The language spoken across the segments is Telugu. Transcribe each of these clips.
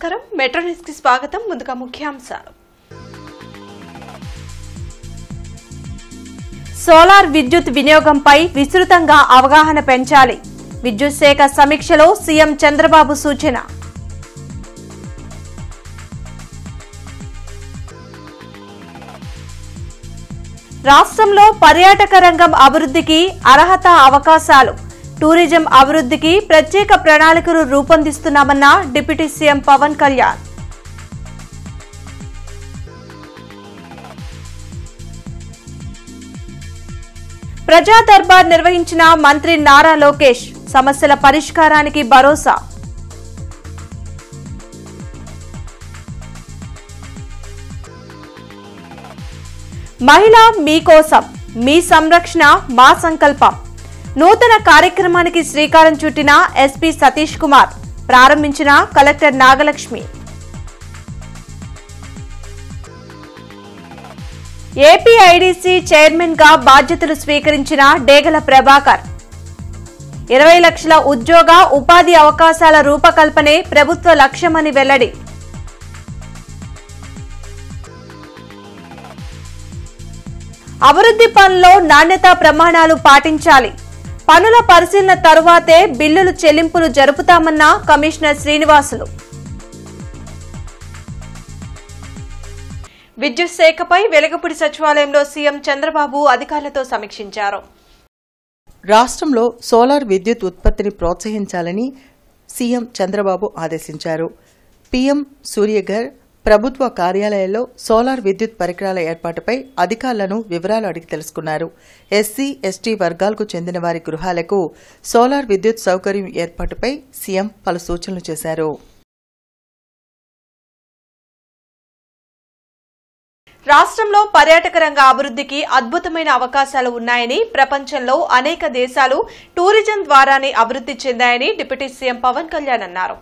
నమస్కారం మెట్రో న్యూస్ కి స్వాగతం ముందుగా ముఖ్యాంశాలు సోలార్ విద్యుత్ వినియోగంపై విస్తృతంగా అవగాహన పెంచాలి విద్యుత్ శాఖ సమీక్షలో సీఎం చంద్రబాబు సూచన రాష్ట్రంలో పర్యాటక రంగం అభివృద్ధికి అర్హత అవకాశాలు టూరిజం అభివృద్ధికి ప్రత్యేక ప్రణాళికలు రూపొందిస్తున్నామన్న డిప్యూటీ సీఎం పవన్ కళ్యాణ్ ప్రజా దర్బార్ నిర్వహించిన మంత్రి నారా లోకేష్ సమస్యల పరిష్కారానికి భరోసా మహిళ మీకోసం మీ సంరక్షణ మా సంకల్పం నూతన కార్యక్రమానికి శ్రీకారం చుట్టిన ఎస్పీ సతీష్ కుమార్ ప్రారంభించిన కలెక్టర్ నాగలక్ష్మి ఏపీఐడీసీ చైర్మన్ గా బాధ్యతలు స్వీకరించిన డేగల ప్రభాకర్ 20 లక్షల ఉద్యోగ ఉపాధి అవకాశాల రూపకల్పనే ప్రభుత్వ లక్ష్యమని వెల్లడి అభివృద్ధి పనుల్లో నాణ్యతా ప్రమాణాలు పాటించాలి పనుల పరిశీలన తరువాతే బిల్లులు చెల్లింపులు జరుపుతామన్న కమిషనర్ శ్రీనివాసులు విద్యుత్ శాఖపై వెలగపూడి సచివాలయంలో సీఎం చంద్రబాబు అధికారులతో సమీక్షించారు. రాష్ట్రంలో సోలార్ విద్యుత్ ఉత్పత్తిని ప్రోత్సహించాలని సీఎం చంద్రబాబు ఆదేశించారు. పీఎం సూర్యఘర్ ప్రభుత్వ కార్యాలయాల్లో సోలార్ విద్యుత్ పరికరాల ఏర్పాటుపై అధికారులను వివరాలు అడిగి తెలుసుకున్నారు. ఎస్సీ, ఎస్టీ వర్గాలకు చెందిన వారి గృహాలకు సోలార్ విద్యుత్ సౌకర్యం ఏర్పాటుపై సీఎం పలు సూచనలు చేశారు. రాష్ట్రంలో పర్యాటక రంగ అభివృద్ధికి అద్భుతమైన అవకాశాలు ఉన్నాయని ప్రపంచంలో అనేక దేశాలు టూరిజం ద్వారానే అభివృద్ధి చెందాయని డిప్యూటీ సీఎం పవన్ కళ్యాణ్ అన్నారు.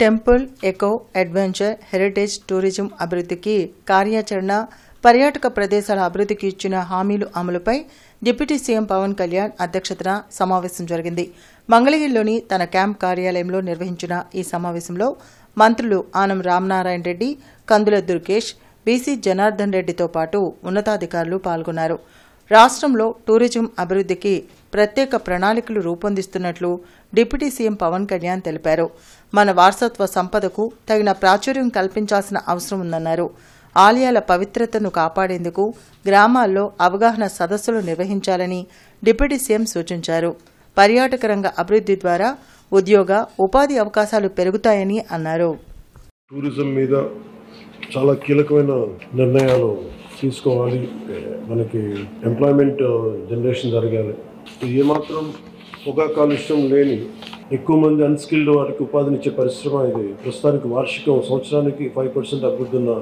Temple, eco, adventure, heritage tourism అభివృద్ధికి కార్యాచరణ, పర్యాటక ప్రదేశాల అభివృద్ధికి ఇచ్చిన హామీలు అమలుపై డిప్యూటీ సీఎం పవన్ కళ్యాణ్ అధ్యక్షతన సమావేశం జరిగింది. మంగళగిరిలోని తన క్యాంప్ కార్యాలయంలో నిర్వహించిన ఈ సమావేశంలో మంత్రులు ఆనం రామనారాయణ రెడ్డి, కందుల దుర్గేష్, బీసీ జనార్దన్ రెడ్డితో పాటు ఉన్నతాధికారులు పాల్గొన్నారు. రాష్ట్రంలో టూరిజం అభివృద్ధికి ప్రత్యేక ప్రణాళికలు రూపొందిస్తున్నట్లు డిప్యూటీ సీఎం పవన్ కళ్యాణ్ తెలిపారు. మన వారసత్వ సంపదకు తగిన ప్రాచుర్యం కల్పించాల్సిన అవసరం ఉందన్నారు. ఆలయాల పవిత్రతను కాపాడేందుకు గ్రామాల్లో అవగాహన సదస్సులు నిర్వహించాలని డిప్యూటీ సీఎం సూచించారు. పర్యాటక రంగ అభివృద్ధి ద్వారా ఉద్యోగ, ఉపాధి అవకాశాలు పెరుగుతాయని అన్నారు. టూరిజం మీద చాలా కీలకమైన నిర్ణయాలు తీసుకోవాలి. మనకి ఎంప్లాయ్మెంట్ జనరేషన్ జరగాలి. ఏమాత్రం పొగ కాలుష్యం లేని ఎక్కువ మంది అన్స్కిల్డ్ వారికి ఉపాధినిచ్చే పరిశ్రమ ఇది. ప్రస్తుతానికి వార్షికం సంవత్సరానికి 5% అభివృద్ధి ఉన్న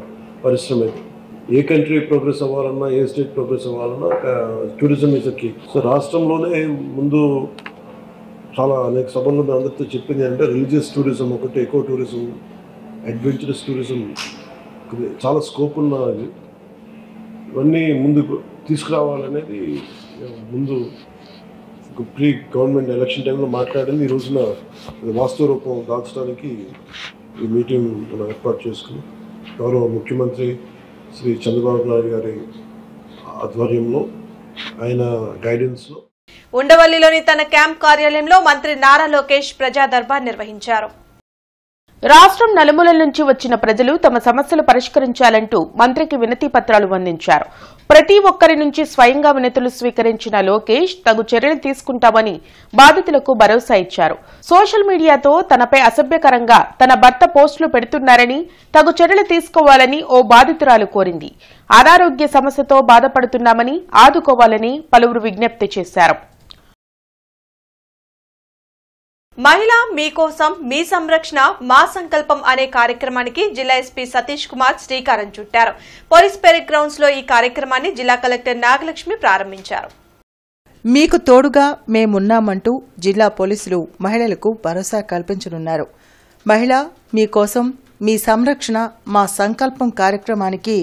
పరిశ్రమ ఇది. ఏ కంట్రీ ప్రోగ్రెస్ అవ్వాలన్నా, ఏ స్టేట్ ప్రోగ్రెస్ అవ్వాలన్నా టూరిజం ఇస్ కీ. సో రాష్ట్రంలోనే ముందు చాలా అనేక సభల్లో మేము అందరితో చెప్పింది అంటే రిలీజియస్ టూరిజం ఒకటి, ఎకో టూరిజం, అడ్వెంచరస్ టూరిజం చాలా స్కోప్ ఉన్నది. ఇవన్నీ ముందు తీసుకురావాలనేది ముందు ప్రీ గవర్నమెంట్ ఎలక్షన్ టైంలో మాట్లాడింది. ఈ రోజున వాస్తవ రూపం దాల్చడానికి ఈ మీటింగ్ మనం ఏర్పాటు చేసుకుని గౌరవ ముఖ్యమంత్రి శ్రీ చంద్రబాబు నాయుడు గారి ఆధ్వర్యంలో ఆయన గైడెన్స్లో ఉండవల్లిలోని తన క్యాంప్ కార్యాలయంలో మంత్రి నారా లోకేష్ ప్రజా దర్బార్ నిర్వహించారు. రాష్ట్రం నలుమూలల నుంచి వచ్చిన ప్రజలు తమ సమస్యలు పరిష్కరించాలంటూ మంత్రికి వినతి పత్రాలు అందించారు. ప్రతి ఒక్కరి నుంచి స్వయంగా వినతులు స్వీకరించిన లోకేష్ తగు చర్యలు తీసుకుంటామని బాధితులకు భరోసా ఇచ్చారు. సోషల్ మీడియాతో తనపై అసభ్యకరంగా తన భర్త పోస్టులు పెడుతున్నారని, తగు చర్యలు తీసుకోవాలని ఓ బాధితురాలు కోరింది. అనారోగ్య సమస్యతో బాధపడుతున్నామని ఆదుకోవాలని పలువురు విజ్ఞప్తి చేశారు. మహిళ మీకోసం మీ సంరక్షణ మా సంకల్పం అనే కార్యక్రమానికి జిల్లా ఎస్పీ సతీష్ కుమార్ శ్రీకారం చుట్టారు. పోలీస్ పెరేడ్ గ్రౌండ్స్ లో ఈ కార్యక్రమాన్ని జిల్లా కలెక్టర్ నాగలక్ష్మి ప్రారంభించారు. మీకు తోడుగా మేమున్నామంటూ జిల్లా పోలీసులు మహిళలకు భరోసా కల్పించనున్నారు. మహిళ మీకోసం మీ సంరక్షణ మా సంకల్పం కార్యక్రమానికి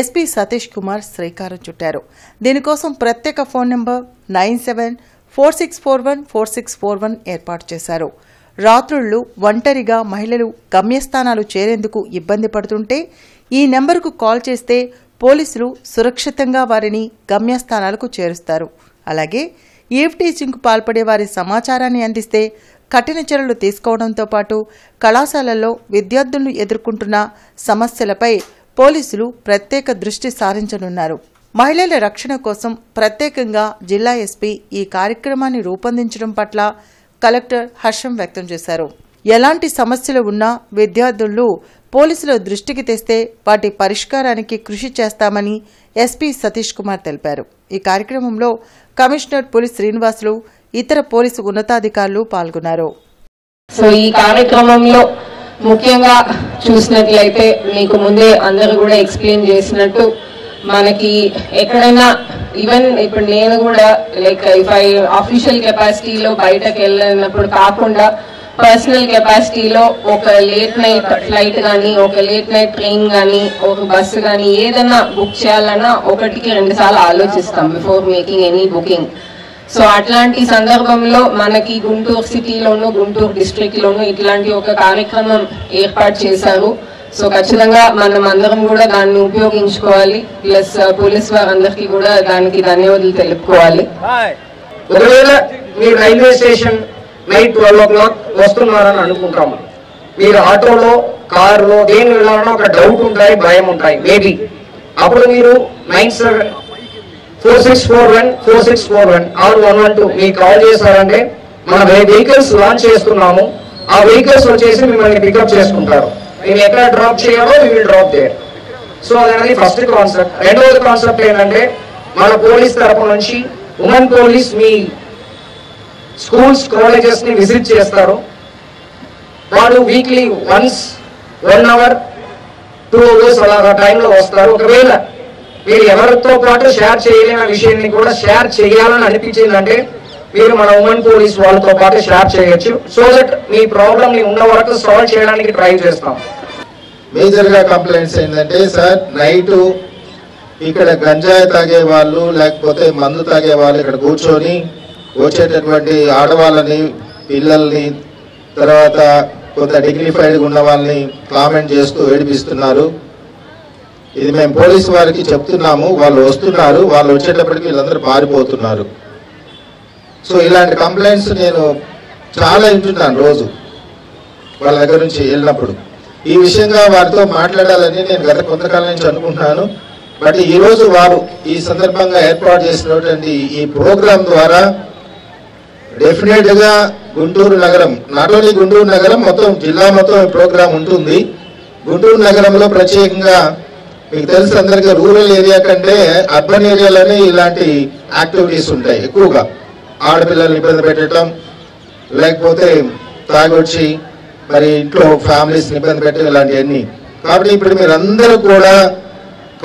ఎస్పీ సతీష్ కుమార్ శ్రీకారం చుట్టారు. దీనికోసం ప్రత్యేక ఫోన్ నంబర్ 9746414641 ఏర్పాటు చేశారు. రాత్రుళ్లు ఒంటరిగా మహిళలు గమ్యస్థానాలు చేరేందుకు ఇబ్బంది పడుతుంటే ఈ నెంబరుకు కాల్ చేస్తే పోలీసులు సురక్షితంగా వారిని గమ్యస్థానాలకు చేరుస్తారు. అలాగే ఈవ్ టీచింగ్కు పాల్పడే వారి సమాచారాన్ని అందిస్తే కఠిన చర్యలు తీసుకోవడంతో పాటు కళాశాలల్లో విద్యార్థులను ఎదుర్కొంటున్న సమస్యలపై పోలీసులు ప్రత్యేక దృష్టి సారించనున్నారు. మహిళల రక్షణ కోసం ప్రత్యేకంగా జిల్లా ఎస్పీ ఈ కార్యక్రమాన్ని రూపొందించడం పట్ల కలెక్టర్ హర్షం వ్యక్తం చేశారు. ఎలాంటి సమస్యలు ఉన్నా విద్యార్థులు పోలీసుల దృష్టికి తెస్తే వాటి పరిష్కారానికి కృషి చేస్తామని ఎస్పీ సతీష్ కుమార్ తెలిపారు. ఈ కార్యక్రమంలో కమిషనర్ పులి శ్రీనివాసులు, ఇతర పోలీసు ఉన్నతాధికారులు పాల్గొన్నారు. సో ఈ కార్యక్రమంలో ముఖ్యంగా చూసినట్లయితే మీకు ముందే అందరూ కూడా ఎక్స్ప్లెయిన్ చేసినట్టు మనకి ఎక్కడైనా ఈవెన్ ఇప్పుడు నేను కూడా లైక్ ఇఫ్ ఐ ఆఫీషియల్ కెపాసిటీలో బయటకు వెళ్ళినప్పుడు కాకుండా పర్సనల్ కెపాసిటీలో ఒక లేట్ నైట్ ఫ్లైట్ కానీ, ఒక లేట్ నైట్ ట్రైన్ కానీ, ఒక బస్సు కానీ ఏదైనా బుక్ చేయాలన్నా 1-2 సార్లు ఆలోచిస్తాం before making any booking. So అట్లాంటి సందర్భంలో మనకి గుంటూరు సిటీలోను, గుంటూరు డిస్ట్రిక్ట్ లోను ఇట్లాంటి ఒక కార్యక్రమం ఏర్పాటు చేశారు. సో ఖచ్చితంగా మనం అందరం కూడా దాన్ని ఉపయోగించుకోవాలి. ప్లస్ పోలీస్ వారందరికీ కూడా దానికి ధన్యవాదాలు తెలుపుకోవాలి. ఒకవేళ మీరు రైల్వే స్టేషన్ నైట్ 12 o'clock వస్తున్నారని అనుకుంటాము, మీరు ఆటోలో, కారులో దేని వెళ్ళాలన్నా ఒక డౌట్ ఉంటాయి, భయం ఉంటాయి మేబీ. అప్పుడు మీరు 9746414641 ఆర్ 112 మీకు కాల్ చేస్తారంటే మన వెహికల్స్ లాంచ్ చేస్తున్నాము. ఆ వెహికల్స్ వచ్చేసి మిమ్మల్ని పికప్ చేసుకుంటారు. మేము ఎక్కడ డ్రాప్ చేయాలో we will drop there. So అదనేది ఫస్ట్ కాన్సెప్ట్. రెండవది కాన్సెప్ట్ ఏంటంటే మన పోలీస్ తరపు నుంచి ఉమెన్ పోలీస్ మీ స్కూల్స్, కాలేజెస్ ని విజిట్ చేస్తారు. వాళ్ళు వీక్లీ వన్స్ 1 hour 2 hours అలాగా టైంలో వస్తారు. ఒకవేళ మీరు ఎవరితో పాటు షేర్ చేయలేని విషయాన్ని కూడా షేర్ చేయాలని అనిపించిందంటే మీరు మన ఉమెన్ పోలీస్ వాళ్ళతో పాటు షేర్ చేయొచ్చు. సో దట్ మీ ప్రాబ్లమ్ ని ఉన్న వరకు సాల్వ్ చేయడానికి ట్రై చేస్తాం. మేజర్ గా కంప్లైంట్స్ ఏంటంటే సార్, నైట్ ఇక్కడ గంజాయి తాగే వాళ్ళు లేకపోతే మందు తాగే వాళ్ళు ఇక్కడ కూర్చొని వచ్చేటటువంటి ఆడవాళ్ళని, పిల్లల్ని, తర్వాత కొంత డిగ్నిఫైడ్గా ఉన్న వాళ్ళని కామెంట్ చేస్తూ ఏడిపిస్తున్నారు. ఇది మేము పోలీసు వారికి చెప్తున్నాము. వాళ్ళు వస్తున్నారు, వాళ్ళు వచ్చేటప్పటికి వీళ్ళందరూ పారిపోతున్నారు. సో ఇలాంటి కంప్లైంట్స్ నేను చాలా వింటున్నాను రోజు వాళ్ళ దగ్గర నుంచి వెళ్ళినప్పుడు. ఈ విషయంగా వారితో మాట్లాడాలని నేను గత కొంతకాలం నుంచి అనుకుంటున్నాను. బట్ ఈరోజు వారు ఈ సందర్భంగా ఏర్పాటు చేసినటువంటి ఈ ప్రోగ్రాం ద్వారా డెఫినెట్ గా గుంటూరు నగరం, నాట్ ఓన్లీ గుంటూరు నగరం, మొత్తం జిల్లా మొత్తం ఈ ప్రోగ్రాం ఉంటుంది. గుంటూరు నగరంలో ప్రత్యేకంగా మీకు తెలుసు అందరికీ రూరల్ ఏరియా కంటే అర్బన్ ఏరియాలోనే ఇలాంటి యాక్టివిటీస్ ఉంటాయి ఎక్కువగా. ఆడపిల్లల్ని ఇబ్బంది పెట్టడం, లేకపోతే తాగొచ్చి మరి ఇంట్లో ఫ్యామిలీస్ ఇబ్బంది పెట్టడం, ఇలాంటివన్నీ. కాబట్టి ఇప్పుడు మీరందరూ కూడా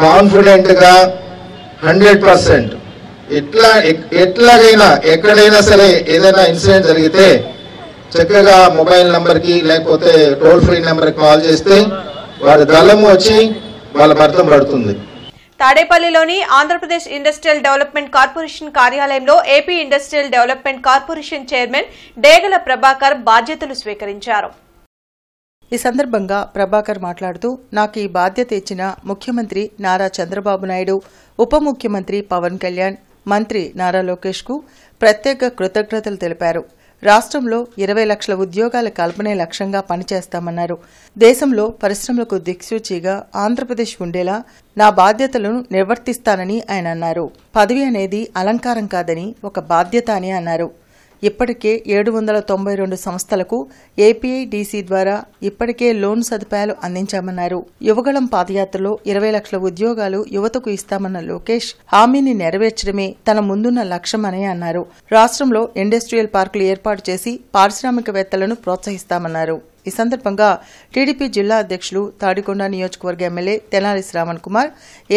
కాన్ఫిడెంట్ గా 100% ఎట్లాగైనా ఎక్కడైనా సరే ఏదైనా ఇన్సిడెంట్ జరిగితే చక్కగా మొబైల్ నంబర్కి లేకపోతే టోల్ ఫ్రీ నెంబర్కి కాల్ చేస్తే వారి దళం వచ్చి వాళ్ళ భర్తం పడుతుంది. తాడేపల్లిలోని ఆంధ్రప్రదేశ్ ఇండస్ట్రియల్ డెవలప్మెంట్ కార్పొరేషన్ కార్యాలయంలో AP industrial development corporation chairman Degala Prabhakar బాధ్యతలు స్వీకరించారు. ఈ సందర్భంగా ప్రభాకర్ మాట్లాడుతూ, నాకు ఈ బాధ్యత ఇచ్చిన ముఖ్యమంత్రి నారా చంద్రబాబు నాయుడు, ఉప ముఖ్యమంత్రి పవన్ కళ్యాణ్, మంత్రి నారా లోకేష్ కు ప్రత్యేక కృతజ్ఞతలు తెలిపారు. రాష్ట్రంలో 20 లక్షల ఉద్యోగాల కల్పనే లక్ష్యంగా పనిచేస్తామన్నారు. దేశంలో పరిశ్రమలకు దిక్సూచిగా ఆంధ్రప్రదేశ్ ఉండేలా నా బాధ్యతలను నిర్వర్తిస్తానని ఆయన అన్నారు. పదవి అనేది అలంకారం కాదని ఒక బాధ్యత అని అన్నారు. ఇప్పటికే 792 సంస్థలకు ఏపీఐడిసి ద్వారా ఇప్పటికే లోన్ సదుపాయాలు అందించామన్నారు. యువగళం పాదయాత్రలో 20 లక్షల ఉద్యోగాలు యువతకు ఇస్తామన్న లోకేష్ హామీని నెరవేర్చడమే తన ముందున్న లక్ష్యమని అన్నారు. రాష్ట్రంలో ఇండస్ట్రియల్ పార్కులు ఏర్పాటు చేసి పారిశ్రామికవేత్తలను ప్రోత్సహిస్తామన్నారు. ఈ సందర్భంగా టీడీపీ జిల్లా అధ్యక్షులు, తాడికొండ నియోజకవర్గ MLA Tenali Shravan Kumar,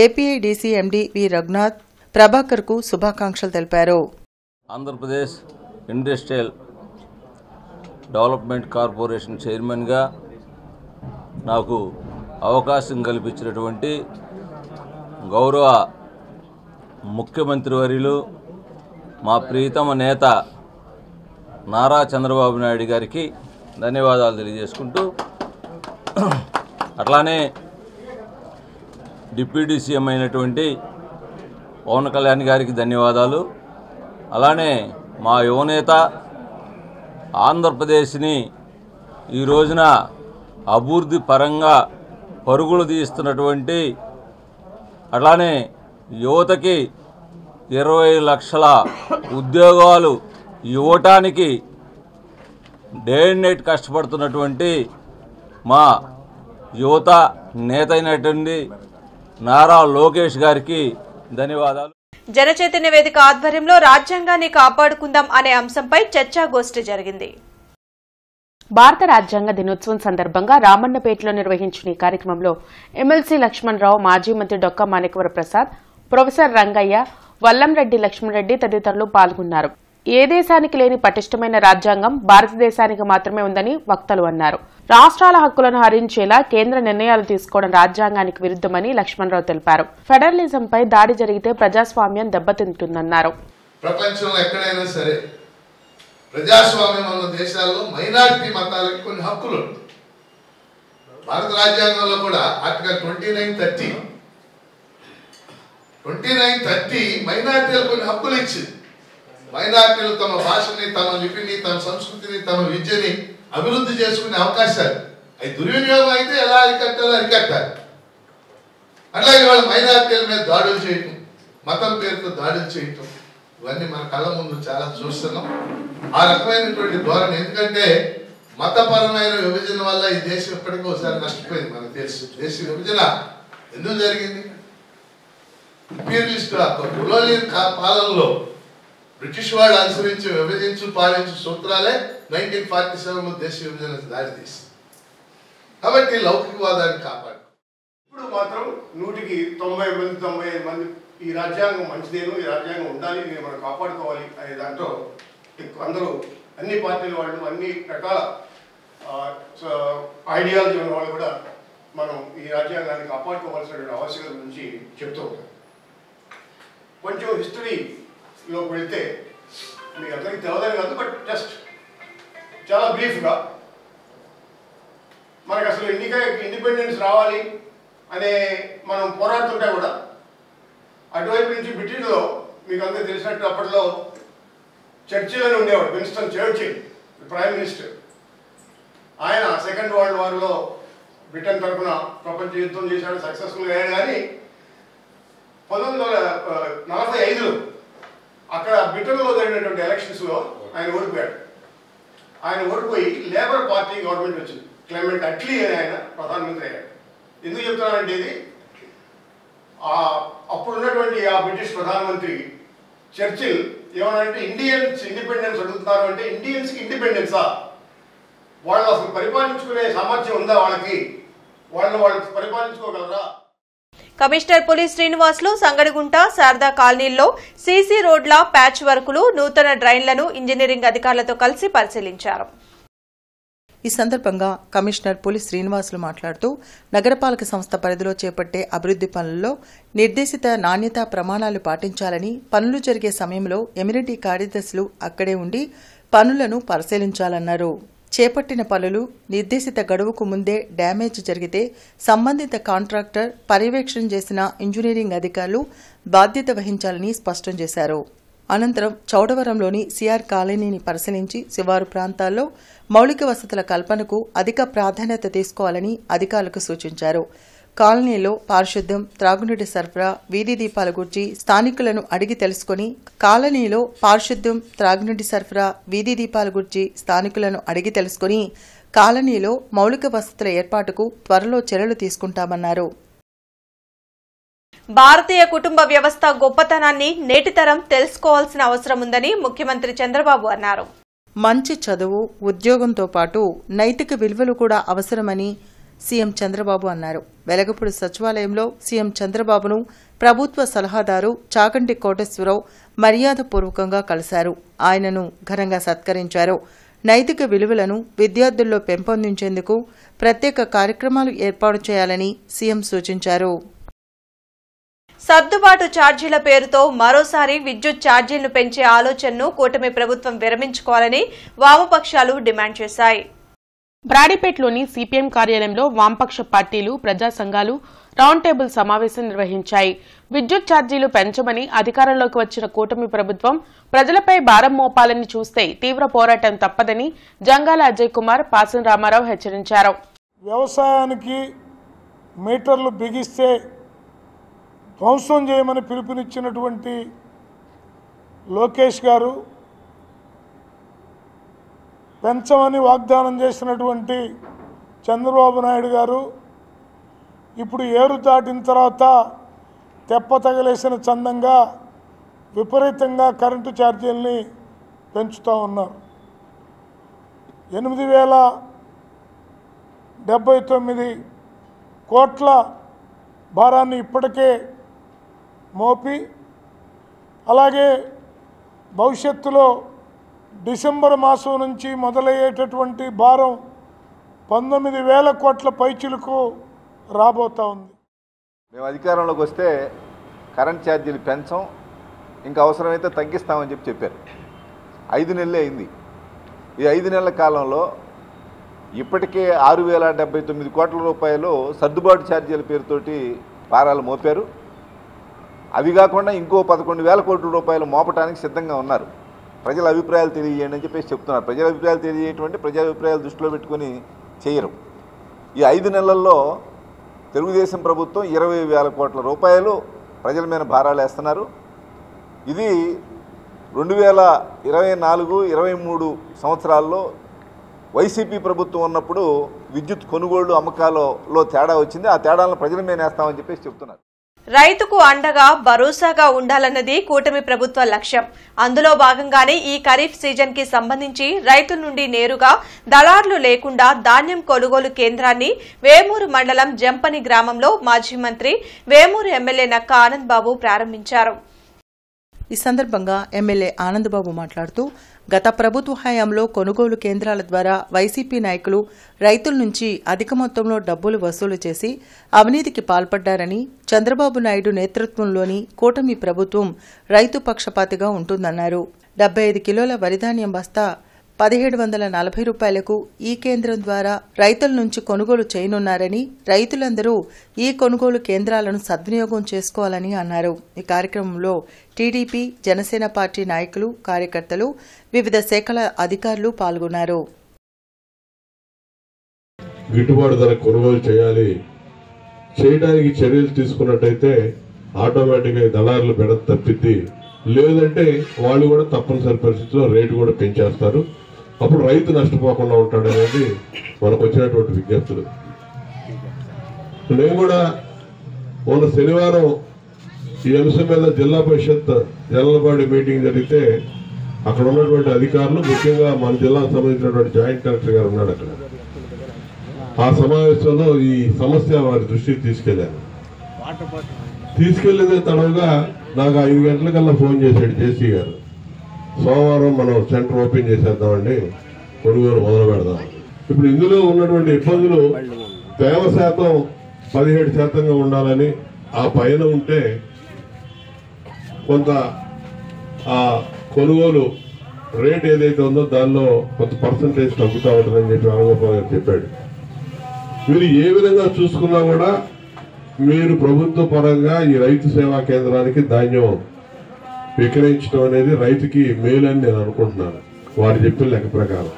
APIDC MD V Raghunath Prabhakar కు శుభాకాంక్షలు తెలిపారు. ఆంధ్రప్రదేశ్ ఇండస్ట్రియల్ డెవలప్మెంట్ కార్పొరేషన్ చైర్మన్గా నాకు అవకాశం కల్పించినటువంటి గౌరవ ముఖ్యమంత్రి వర్యులు, మా ప్రియతమ నేత నారా చంద్రబాబు నాయుడు గారికి ధన్యవాదాలు తెలియజేసుకుంటూ, అట్లానే డిప్యూటీ సీఎం అయినటువంటి పవన్ కళ్యాణ్ గారికి ధన్యవాదాలు. అలానే మా యువనేత ఆంధ్రప్రదేశ్ని ఈ రోజున అభివృద్ధి పరంగా పరుగులు తీస్తున్నటువంటి, అట్లానే యువతకి 20 లక్షల ఉద్యోగాలు ఇవ్వటానికి డే అండ్ నైట్ కష్టపడుతున్నటువంటి మా యువత నేత అయినటువంటి నారా లోకేష్ గారికి ధన్యవాదాలు. జనచైతన్య వేదిక ఆధ్వర్యంలో రాజ్యాంగాన్ని కాపాడుకుందాం అనే అంశంపై చర్చాగోష్ఠి జరిగింది. భారత రాజ్యాంగ దినోత్సవం సందర్భంగా రామన్నపేటలో నిర్వహించిన ఈ కార్యక్రమంలో ఎమ్మెల్సీ లక్ష్మణరావు, మాజీ మంత్రి డొక్కా మాణిక్యవర ప్రసాద్, ప్రొఫెసర్ రంగయ్య, వల్లంరెడ్డి లక్ష్మణరెడ్డి తదితరులు పాల్గొన్నారు. ఏ దేశానికి లేని పటిష్టమైన రాజ్యాంగం భారతదేశానికి మాత్రమే ఉందని వక్తలు అన్నారు. రాష్ట్రాల హక్కులను హరించేలా కేంద్ర నిర్ణయాలు తీసుకోవడం రాజ్యాంగానికి విరుద్ధమని లక్ష్మణరావు తెలిపారు. ఫెడరలిజంపై దాడి జరిగితే ప్రజాస్వామ్యం దెబ్బతింటుందన్నారు. ప్రపంచంలో ఎక్కడైనా సరే ప్రజాస్వామ్యం ఉన్న దేశాల్లో మైనారిటీ మతాలకు కొన్ని హక్కులు ఉంటాయి. భారత రాజ్యాంగంలో కూడా ఆర్టికల్ 2930 మైనారిటీలకు కొన్ని హక్కులు ఇచ్చింది. మైనారిటీలు తమ భాషని, తమ లిపిని, తమ సంస్కృతిని, తమ విద్యని అభివృద్ధి చేసుకునే అవకాశాలు, అవి దుర్వినియోగం అయితే ఎలా అరికట్టాలో అరికట్టాలి. అట్లాగే వాళ్ళ మైనారిటీల మీద దాడులు చేయటం, మతం పేరుతో దాడులు చేయటం, ఇవన్నీ మన కళ్ళ ముందు చాలా చూస్తున్నాం. ఆ రకమైనటువంటి ధోరణి, ఎందుకంటే మతపరమైన విభజన వల్ల ఈ దేశం ఎప్పటికీ ఒకసారి నష్టపోయింది. మనకు తెలుసు దేశ విభజన ఎందుకు జరిగింది. ఇంపీరియలిస్ట్ కొలోనియల్ పాలనలో బ్రిటిష్ వాళ్ళు అనుసరించి విభజించు పాలించు సూత్రాలే 1947లో దేశ విభజన దారితీసింది. కాబట్టి లౌకికవాదాన్ని కాపాడు. ఇప్పుడు మాత్రం 100-95 మంది ఈ రాజ్యాంగం మంచిదేను, ఈ రాజ్యాంగం ఉండాలి, దీన్ని మనం కాపాడుకోవాలి అనే దాంట్లో అందరూ, అన్ని పార్టీల వాళ్ళు, అన్ని రకాల ఐడియాలజీ ఉన్న వాళ్ళు కూడా మనం ఈ రాజ్యాంగాన్ని కాపాడుకోవాల్సినటువంటి ఆవశ్యకత గురించి చెప్తూ ఉంటాం. కొంచెం హిస్టరీలోకి వెళ్తే మీకు అందరికీ తెలియదని కాదు, బట్ జస్ట్ చాలా బ్రీఫ్గా మనకు అసలు ఇండిపెండెన్స్ రావాలి అనే మనం పోరాడుతుంటే కూడా అటువైపు నుంచి బ్రిటన్లో మీకు అందరికీ తెలిసినట్టు అప్పట్లో చర్చిల్ అని ఉండేవాడు, విన్స్టన్ చర్చిల్ ప్రైమ్ మినిస్టర్. ఆయన సెకండ్ వరల్డ్ వార్లో బ్రిటన్ తరఫున ప్రపంచ యుద్ధం చేశాడు, సక్సెస్ఫుల్గా అయ్యాడు. కానీ 1945లో అక్కడ బ్రిటన్లో జరిగినటువంటి ఎలక్షన్స్లో ఆయన ఓడిపోయాడు. ఆయన ఓడిపోయి లేబర్ పార్టీ గవర్నమెంట్ వచ్చింది. క్లెమెంట్ అట్లీ అని ఆయన ప్రధానమంత్రి అయ్యాడు. ఎందుకు చెప్తున్నానంటే ఇది, అప్పుడున్నటువంటి ఆ బ్రిటిష్ ప్రధానమంత్రి చర్చిల్ ఏమనంటే ఇండియన్స్ ఇండిపెండెన్స్ అడుగుతున్నారు అంటే ఇండియన్స్కి ఇండిపెండెన్సా, వాళ్ళు అసలు పరిపాలించుకునే సామర్థ్యం ఉందా, వాళ్ళు పరిపాలించుకోగలరా. కమిషనర్ పులి శ్రీనివాసులు సంగడిగుంట, శారదా కాలనీల్లో సీసీ రోడ్ల ప్యాచ్ వర్కులు, నూతన డ్రైన్లను ఇంజనీరింగ్ అధికారులతో కలిసి పరిశీలించారు. ఈ సందర్భంగా కమిషనర్ పులి శ్రీనివాసులు మాట్లాడుతూ నగరపాలక సంస్థ పరిధిలో చేపట్టే అభివృద్ది పనుల్లో నిర్దేశిత నాణ్యతా ప్రమాణాలు పాటించాలని, పనులు జరిగే సమయంలో ఎమ్యూనిటీ కార్యదర్శులు అక్కడే ఉండి పనులను పరిశీలించాలన్నారు. చేపట్టిన పనులు నిర్దేశిత గడువుకు ముందే డ్యామేజ్ జరిగితే సంబంధిత కాంట్రాక్టర్, పర్యవేక్షణ చేసిన ఇంజనీరింగ్ అధికారులు బాధ్యత వహించాలని స్పష్టం చేశారు. అనంతరం చౌడవరంలోని సిఆర్ కాలనీని పరిశీలించి శివారు ప్రాంతాల్లో మౌలిక వసతుల కల్పనకు అధిక ప్రాధాన్యత తీసుకోవాలని అధికారులకు సూచించారు. కాలనీలో పారిశుద్ధ్యం, త్రాగునీటి సరఫరా, వీధి దీపాల గురించి స్థానికులను అడిగి తెలుసుకుని కాలనీలో మౌలిక వసతుల ఏర్పాటుకు త్వరలో చర్యలు తీసుకుంటామన్నారు. భారతీయ కుటుంబ వ్యవస్థ గొప్పతనాన్ని నేటితరం తెలుసుకోవాల్సిన అవసరం ఉందని ముఖ్యమంత్రి చంద్రబాబు అన్నారు. మంచి చదువు, ఉద్యోగంతో పాటు నైతిక విలువలు కూడా అవసరమని సీఎం చంద్రబాబు అన్నారు. వెలగపూడి సచివాలయంలో సీఎం చంద్రబాబును ప్రభుత్వ సలహాదారు చాగంటి కోటేశ్వరరావు మర్యాదపూర్వకంగా కలిశారు. ఆయనను ఘనంగా సత్కరించారు. నైతిక విలువలను విద్యార్థుల్లో పెంపొందించేందుకు ప్రత్యేక కార్యక్రమాలు ఏర్పాటు చేయాలని సీఎం సూచించారు. సర్దుబాటు ఛార్జీల పేరుతో మరోసారి విద్యుత్ ఛార్జీలను పెంచే ఆలోచనను కూటమి ప్రభుత్వం విరమించుకోవాలని వామపక్షాలు డిమాండ్ చేశాయి. బ్రాడీపేటలోని సిపిఎం కార్యాలయంలో వామపక్ష పార్టీలు ప్రజా సంఘాలు రౌండ్ టేబుల్ సమావేశం నిర్వహించాయి. విద్యుత్ ఛార్జీలు పెంచమని అధికారంలోకి వచ్చిన కూటమి ప్రభుత్వం ప్రజలపై భారం మోపాలని చూస్తే తీవ్ర పోరాటం తప్పదని జంగాల అజయ్ కుమార్, పాసం రామారావు హెచ్చరించారు. వ్యవసాయానికి మీటర్లు బిగిస్తే ధ్వంసం చేయమని పిలుపునిచ్చినటువంటి లోకేష్ గారు, పెంచమని వాగ్దానం చేసినటువంటి చంద్రబాబు నాయుడు గారు ఇప్పుడు ఏరు దాటిన తర్వాత తెప్ప తగలేసిన చందంగా విపరీతంగా కరెంటు ఛార్జీలని పెంచుతూ ఉన్నారు. 8,079 కోట్ల భారాన్ని ఇప్పటికే మోపి, అలాగే భవిష్యత్తులో డిసెంబర్ మాసం నుంచి మొదలయ్యేటటువంటి భారం 19,000 కోట్ల పైచిలకు రాబోతా ఉంది. మేము అధికారంలోకి వస్తే కరెంట్ ఛార్జీలు పెంచం, ఇంకా అవసరమైతే తగ్గిస్తామని చెప్పారు. 5 నెలలే అయింది. ఈ 5 నెలల కాలంలో ఇప్పటికే 6,079 కోట్ల రూపాయలు సర్దుబాటు ఛార్జీల పేరుతోటి భారాలు మోపారు. అవి కాకుండా ఇంకో 11,000 కోట్ల రూపాయలు మోపడానికి సిద్ధంగా ఉన్నారు. ప్రజల అభిప్రాయాలు తెలియజేయండి అని చెప్పేసి చెప్తున్నారు. ప్రజల అభిప్రాయాలు తెలియజేయటువంటి ప్రజల అభిప్రాయాలు దృష్టిలో పెట్టుకొని చేయరు. ఈ 5 నెలల్లో తెలుగుదేశం ప్రభుత్వం 20,000 కోట్ల రూపాయలు ప్రజల మీద భారాలు వేస్తున్నారు. ఇది 2024-23 సంవత్సరాల్లో వైసీపీ ప్రభుత్వం ఉన్నప్పుడు విద్యుత్ కొనుగోళ్లు అమ్మకాలలో తేడా వచ్చింది. ఆ తేడాలను ప్రజల మీద వేస్తామని చెప్పేసి చెప్తున్నారు. రైతుకు అండగా భరోసాగా ఉండాలన్నది కూటమి ప్రభుత్వ లక్ష్యం. అందులో భాగంగానే ఈ ఖరీఫ్ సీజన్ కి సంబంధించి రైతుల నుండి నేరుగా దళార్లు లేకుండా ధాన్యం కొనుగోలు కేంద్రాన్ని వేమూరు మండలం జంపని గ్రామంలో మాజీ మంత్రి వేమూరు ఎమ్మెల్యే నక్క ఆనంద్ బాబు ప్రారంభించారు. ఈ సందర్భంగా ఎమ్మెల్యే ఆనందబాబు మాట్లాడుతూ గత ప్రభుత్వ హయాంలో కొనుగోలు కేంద్రాల ద్వారా వైసీపీ నాయకులు రైతుల నుంచి అధిక మొత్తంలో డబ్బులు వసూలు చేసి అవినీతికి పాల్పడ్డారని, చంద్రబాబు నాయుడు నేతృత్వంలోని కూటమి ప్రభుత్వం రైతు పక్షపాతిగా ఉంటుందన్నారు. 75 కిలోల వరిధాన్యం బస్తా 1,740 రూపాయలకు ఈ కేంద్రం ద్వారా రైతుల నుంచి కొనుగోలు చేయనున్నారని, రైతులందరూ ఈ కొనుగోలు కేంద్రాలను సద్వినియోగం చేసుకోవాలని అన్నారు. ఈ కార్యక్రమంలో టీడీపీ, జనసేన పార్టీ నాయకులు, కార్యకర్తలు, వివిధ శాఖల అధికారులు పాల్గొన్నారు. గిట్టుబాటు ధర కొనుగోలు చేయడానికి చర్యలు తీసుకున్నట్టయితే ఆటోమేటిక్గా దళారులు బెడత తప్పిద్ది. లేదంటే వాళ్ళు కూడా తప్పనిసరి పరిస్థితుల్లో రేటు కూడా పెంచేస్తారు. అప్పుడు రైతు నష్టపోకుండా ఉంటాడనేది మనకు వచ్చినటువంటి విజ్ఞప్తులు. నేను కూడా మొన్న శనివారం ఈ అంశం మీద జిల్లా పరిషత్ జనరల్ మీటింగ్ జరిగితే అక్కడ ఉన్నటువంటి అధికారులు, ముఖ్యంగా మన జిల్లాకు సంబంధించినటువంటి జాయింట్ కలెక్టర్ గారు ఉన్నాడు అక్కడ. ఆ సమావేశంలో ఈ సమస్య వారి దృష్టికి తీసుకెళ్లేదే తడవుగా నాకు 5 గంటలకల్లా ఫోన్ చేశాడు జేసీ గారు. సోమవారం మనం సెంటర్ ఓపెన్ చేసేద్దామండి, కొనుగోలు మొదలు పెడదాం. ఇప్పుడు ఇందులో ఉన్నటువంటి ఇబ్బందులు తేమ శాతం 17% ఉండాలని, ఆ పైన ఉంటే కొంత ఆ కొనుగోలు రేట్ ఏదైతే ఉందో దానిలో కొంత పర్సంటేజ్ తగ్గుతూ ఉంటుందని చెప్పి రామగోపాల్ గారు చెప్పాడు. మీరు ఏ విధంగా చూసుకున్నా కూడా మీరు ప్రభుత్వ పరంగా ఈ రైతు సేవా కేంద్రానికి ధాన్యం విక్రయించడం అనేది రైతుకి మేలని నేను అనుకుంటున్నాను. వారు చెప్పిన లెక్క ప్రకారం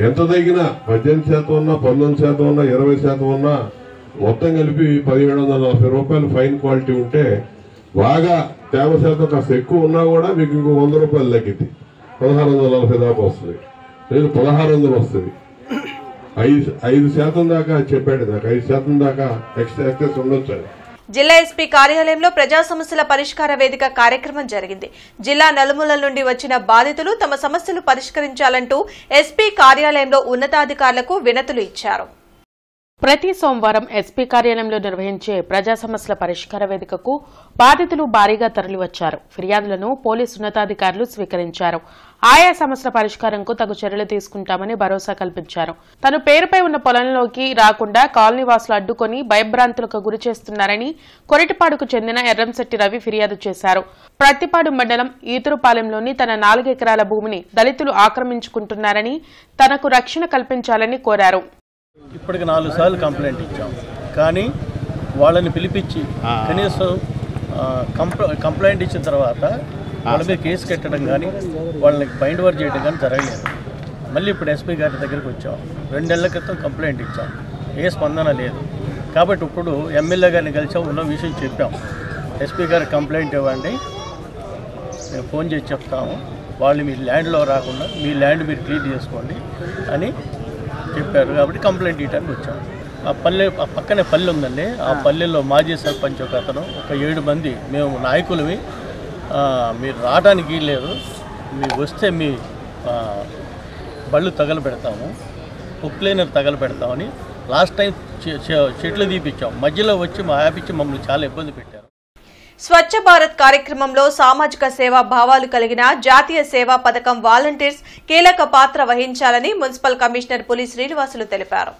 ఎంత తగ్గినా 18% ఉన్నా, 19% ఉన్నా, 20% ఉన్నా, మొత్తం కలిపి 1,740 రూపాయలు ఫైన్ క్వాలిటీ ఉంటే, బాగా తేమ శాతం కాస్త ఎక్కువ ఉన్నా కూడా మీకు ఇంకో 100 రూపాయలు తగ్గింది, 1,640 దాకా వస్తుంది, లేదు 1,600 వస్తుంది. 5% దాకా చెప్పాడు. నాకు 5% దాకా ఎక్సెస్ ఉండొచ్చు. జిల్లా ఎస్పీ కార్యాలయంలో ప్రజా సమస్యల పరిష్కార వేదిక కార్యక్రమం జరిగింది. జిల్లా నలుమూలల నుండి వచ్చిన బాధితులు తమ సమస్యలు పరిష్కరించాలంటూ ఎస్పీ కార్యాలయంలో ఉన్నతాధికారులకు వినతులు ఇచ్చారు. ప్రతి సోమవారం ఎస్పీ కార్యాలయంలో నిర్వహించే ప్రజా సమస్యల పరిష్కార వేదికకు బాధితులు భారీగా తరలివచ్చారు. ఫిర్యాదులను పోలీసు ఉన్నతాధికారులు స్వీకరించారు. ఆయా సమస్యల పరిష్కారంకు తగు చర్యలు తీసుకుంటామని భరోసా కల్పించారు. తను పేరుపై ఉన్న పొలంలోకి రాకుండా కాలనీవాసులు అడ్డుకొని భయభ్రాంతులకు గురి చేస్తున్నారని కొరిటిపాడుకు చెందిన ఎర్రంశెట్టి రవి ఫిర్యాదు చేశారు. ప్రత్తిపాడు మండలం ఈతురుపాలెంలోని తన 4 ఎకరాల భూమిని దళితులు ఆక్రమించుకుంటున్నారని, తనకు రక్షణ కల్పించాలని కోరారు. ఇప్పటికి 4 సార్లు కంప్లైంట్ ఇచ్చాం, కానీ వాళ్ళని పిలిపించి కనీసం కంప్లైంట్ ఇచ్చిన తర్వాత వాళ్ళ మీద కేసు కట్టడం కానీ వాళ్ళని బైండ్ ఓవర్ చేయడం కానీ జరగలేదు. మళ్ళీ ఇప్పుడు ఎస్పీ గారి దగ్గరికి వచ్చాం, 2 నెలల క్రితం కంప్లైంట్ ఇచ్చాం, ఏ స్పందన లేదు. కాబట్టి ఇప్పుడు ఎమ్మెల్యే గారిని కలిసాం, ఉన్న విషయం చెప్పాం, ఎస్పీ గారికి కంప్లైంట్ ఇవ్వండి, మేము ఫోన్ చేసి చెప్తాము, వాళ్ళు మీ ల్యాండ్లో రాకుండా మీ ల్యాండ్ మీరు క్లీన్ చేసుకోండి అని చెప్పారు. కాబట్టి కంప్లైంట్ ఇవ్వడానికి వచ్చాము. ఆ పక్కనే పల్లె ఉందండి, ఆ పల్లెల్లో మాజీ సర్పంచ్ ఒక అతను, ఒక 7 మంది మేము నాయకులవి, మీరు రావడానికి లేదు, మీరు వస్తే మీ బళ్ళు తగలబెడతాము, క్లీనర్ తగలబెడతామని లాస్ట్ టైం చెట్లు తీపిచ్చాం, మధ్యలో వచ్చి మా ఆపిచ్చి మమ్మల్ని చాలా ఇబ్బంది పెట్టారు. స్వచ్ఛ భారత్ కార్యక్రమంలో సామాజిక సేవా భావాలు కలిగిన జాతీయ సేవా పథకం వాలంటీర్స్ కీలక పాత్ర వహించాలని మున్సిపల్ కమిషనర్ పులి శ్రీనివాసులు తెలిపారు.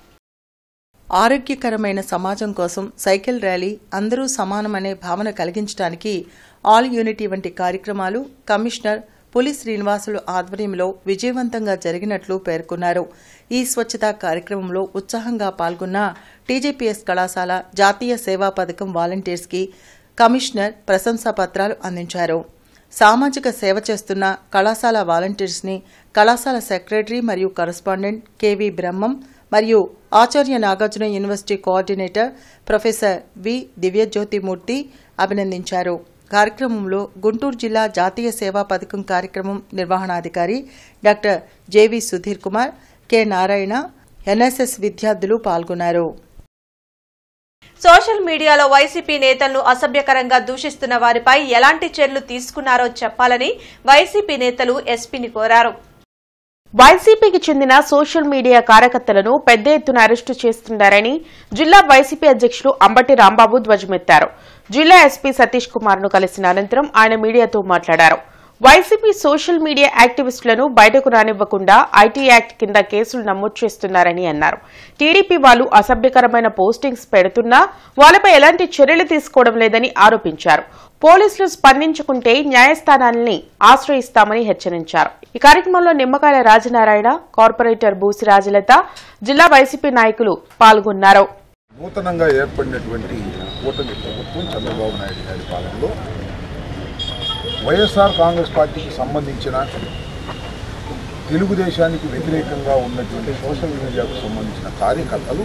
ఆరోగ్యకరమైన సమాజం కోసం సైకిల్ ర్యాలీ, అందరూ సమానమనే భావన కలిగించడానికి ఆల్ యూనిటీ వంటి కార్యక్రమాలు కమిషనర్ పులి శ్రీనివాసులు ఆధ్వర్యంలో విజయవంతంగా జరిగినట్లు పేర్కొన్నారు. ఈ స్వచ్ఛతా కార్యక్రమంలో ఉత్సాహంగా పాల్గొన్న టీజేపీఎస్ కళాశాల జాతీయ సేవా పథకం వాలంటీర్స్కి కమిషనర్ ప్రశంసా పత్రాలు అందించారు. సామాజిక సేవ చేస్తున్న కళాశాల వాలంటీర్స్ని కళాశాల సెక్రటరీ మరియు కరస్పాండెంట్ కెవి బ్రహ్మం మరియు Acharya Nagarjuna university coordinator professor V Divyajyothimurthy అభినందించారు. కార్యక్రమంలో గుంటూరు జిల్లా జాతీయ సేవా పథకం కార్యక్రమం నిర్వహణాధికారి doctor JV Sudheer Kumar, K Narayana, NSS విద్యార్థులు పాల్గొన్నారు. సోషల్ మీడియాలో వైసీపీ నేతలను అసభ్యకరంగా దూషిస్తున్న వారిపై ఎలాంటి చర్యలు తీసుకున్నారో చెప్పాలని వైసీపీ నేతలు ఎస్పీని కోరారు. వైసీపీకి చెందిన సోషల్ మీడియా కార్యకర్తలను పెద్ద ఎత్తున అరెస్టు చేస్తున్నారని జిల్లా వైసీపీ అధ్యక్షులు అంబటి రాంబాబు ధ్వజమెత్తారు. జిల్లా ఎస్పీ సతీష్ కుమార్ ను కలిసిన అనంతరం ఆయన మీడియాతో మాట్లాడారు. వైసీపీ సోషల్ మీడియా యాక్టివిస్టులను బయటకు రానివ్వకుండా ఐటీ యాక్ట్ కింద కేసులు నమోదు చేస్తున్నారని అన్నారు. టీడీపీ వాళ్లు అసభ్యకరమైన పోస్టింగ్స్ పెడుతున్నా వాళ్లపై ఎలాంటి చర్యలు తీసుకోవడం లేదని ఆరోపించారు. పోలీసులు స్పందించుకుంటే న్యాయస్థానాన్ని ఆశ్రయిస్తామని హెచ్చరించారు. ఈ కార్యక్రమంలో నిమ్మకాయల రాజనారాయణ, కార్పొరేటర్ బూసి రాజలత, జిల్లా వైసీపీ నాయకులు పాల్గొన్నారు. నూతనంగా ఏర్పడినటువంటి కూటమి ప్రభుత్వం చంద్రబాబు నాయుడు గారి పాలనలో వైఎస్ఆర్ కాంగ్రెస్ పార్టీకి సంబంధించిన తెలుగుదేశానికి వ్యతిరేకంగా ఉన్నటువంటి సోషల్ మీడియాకు సంబంధించిన కార్యకర్తలు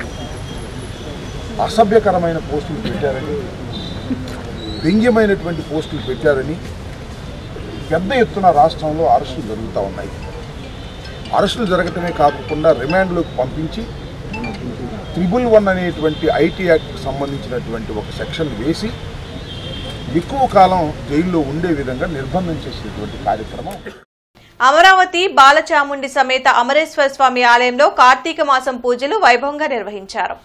అసభ్యకరమైన పోస్టులు పెట్టారని, వ్యంగ్యమైనటువంటి పోస్టులు పెట్టారని పెద్ద ఎత్తున రాష్ట్రంలో అరెస్టులు జరుగుతూ ఉన్నాయి. అరెస్టులు జరగటమే కాకుండా రిమాండ్లోకి పంపించి 111 అనేటువంటి ఐటీ యాక్ట్కి సంబంధించినటువంటి ఒక సెక్షన్ వేసి ఎక్కువ కాలం జైల్లో ఉండే విధంగా నిర్బంధం చేసినటువంటి కార్యక్రమం. అమరావతి బాలచాముండి సమేత అమరేశ్వర స్వామి ఆలయంలో కార్తీక మాసం పూజలు వైభవంగా నిర్వహించారు.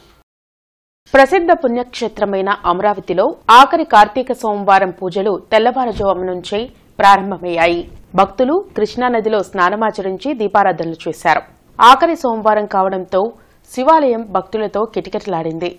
ప్రసిద్ధ పుణ్యక్షేత్రమైన అమరావతిలో ఆఖరి కార్తీక సోమవారం పూజలు తెల్లవారుజాము నుంచే ప్రారంభమయ్యాయి. భక్తులు కృష్ణానదిలో స్నానమాచరించి దీపారాధనలు చేశారు. ఆఖరి సోమవారం కావడంతో శివాలయం భక్తులతో కిటకిటలాడింది.